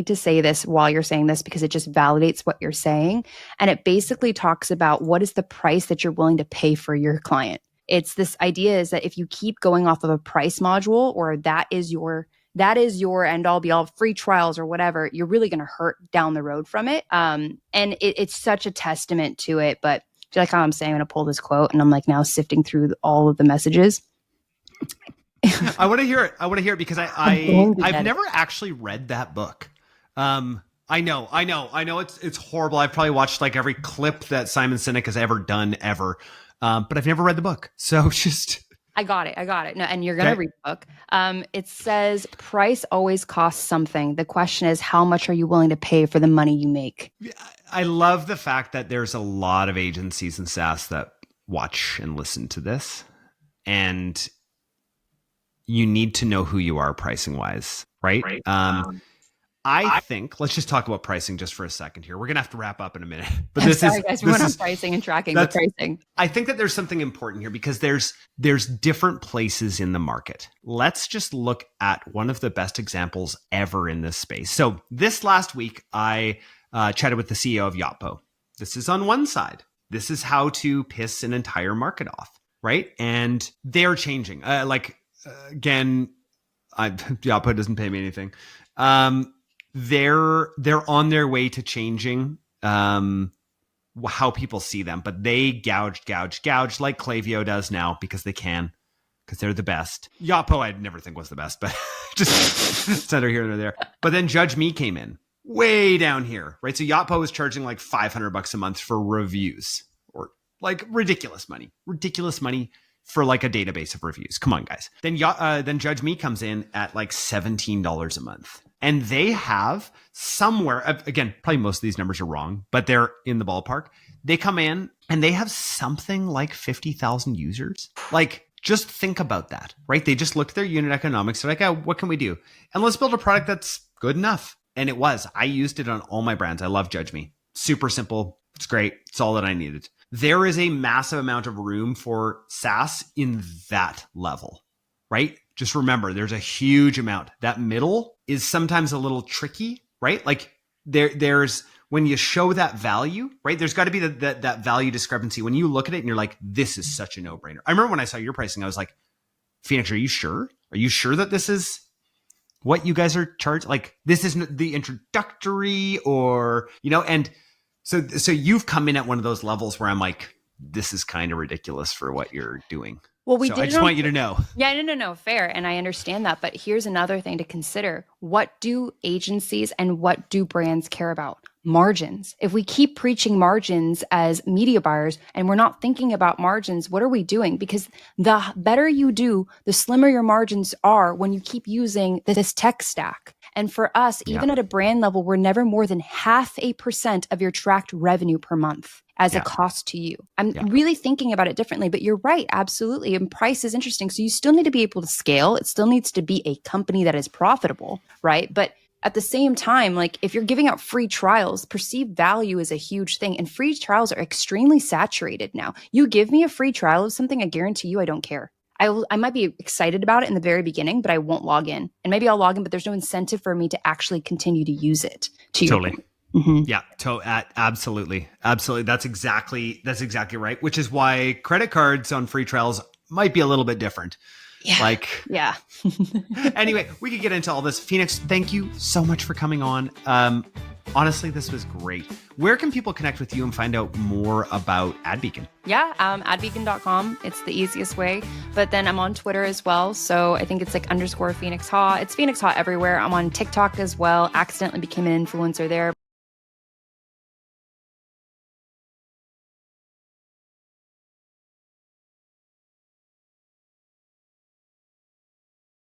need to say this while you're saying this because it just validates what you're saying. And it basically talks about what is the price that you're willing to pay for your client. It's this idea is that if you keep going off of a price module, or that is your end all be all free trials or whatever, you're really going to hurt down the road from it. And it's such a testament to it. But do you like how I'm saying I'm going to pull this quote and I'm like now sifting through all of the messages? I want to hear it because I've never actually read that book. I know it's horrible. I've probably watched like every clip that Simon Sinek has ever done ever. But I've never read the book. So just... I got it. No, and you're going to read the book. It says price always costs something. The question is, how much are you willing to pay for the money you make? I love the fact that there's a lot of agencies in SaaS that watch and listen to this. And you need to know who you are pricing wise, right? I think, let's just talk about pricing just for a second here. We're going to have to wrap up in a minute. But we went on pricing and tracking with pricing. I think that there's something important here because there's different places in the market. Let's just look at one of the best examples ever in this space. So this last week, I chatted with the CEO of Yotpo. This is on one side. This is how to piss an entire market off, right? And they're changing. Again, Yotpo doesn't pay me anything. They're on their way to changing how people see them, but they gouge like Klaviyo does now because they can, because they're the best. Yotpo I'd never think was the best, but just center here and there. But then Judge Me came in way down here, right? So Yotpo was charging like $500 a month for reviews, or like ridiculous money for like a database of reviews. Come on, guys. Then Judge Me comes in at like $17 a month. And they have somewhere, again, probably most of these numbers are wrong, but they're in the ballpark. They come in and they have something like 50,000 users. Like, just think about that, right? They just look at their unit economics. They're like, oh, what can we do? And let's build a product that's good enough. And it was. I used it on all my brands. I love Judge Me. Super simple. It's great. It's all that I needed. There is a massive amount of room for SaaS in that level, right? Just remember, there's a huge amount. That middle is sometimes a little tricky, right? Like there's when you show that value, right? There's got to be that value discrepancy. When you look at it and you're like, this is such a no-brainer. I remember when I saw your pricing, I was like, Phoenix, are you sure? Are you sure that this is what you guys are charged? Like, this isn't the introductory, or, and so you've come in at one of those levels where I'm like, this is kind of ridiculous for what you're doing. Well, I just want you to know. Yeah, no, fair. And I understand that. But here's another thing to consider. What do agencies and what do brands care about? Margins. If we keep preaching margins as media buyers and we're not thinking about margins, what are we doing? Because the better you do, the slimmer your margins are when you keep using this tech stack. And for us, even at a brand level, we're never more than 0.5% of your tracked revenue per month as a cost to you. I'm really thinking about it differently, but you're right. Absolutely. And price is interesting. So you still need to be able to scale. It still needs to be a company that is profitable, right? But at the same time, like if you're giving out free trials, perceived value is a huge thing. And free trials are extremely saturated now. You give me a free trial of something, I guarantee you I don't care. I might be excited about it in the very beginning, but I won't log in. And maybe I'll log in, but there's no incentive for me to actually continue to use it. Totally. Yeah, absolutely. That's exactly right. Which is why credit cards on free trials might be a little bit different. Yeah. Anyway, we could get into all this. Phoenix, thank you so much for coming on. Honestly, this was great. Where can people connect with you and find out more about AdBeacon? Yeah, adbeacon.com. It's the easiest way. But then I'm on Twitter as well. So I think it's like _Phoenix Ha. It's Phoenix Ha everywhere. I'm on TikTok as well. Accidentally became an influencer there.